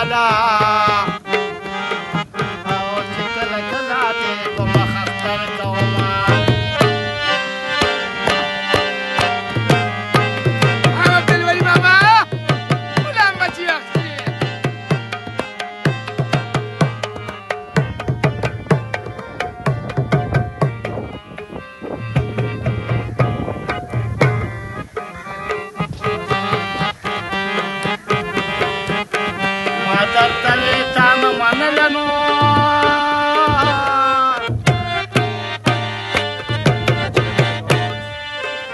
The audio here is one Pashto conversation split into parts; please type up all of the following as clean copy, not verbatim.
والا او چې کله کله دې په مخ اختر کومه عبدالولي بابا غلام بچي اخلي درتلې تا نه منله نو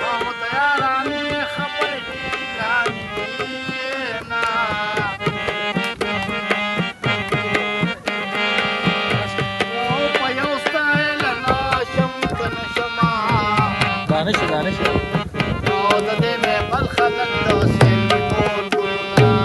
او د یارانې خبرې ګرانې او په یو ستایل نه شم که نه شمه دانش او د دې مې بل خلک داسې ټول ګلونه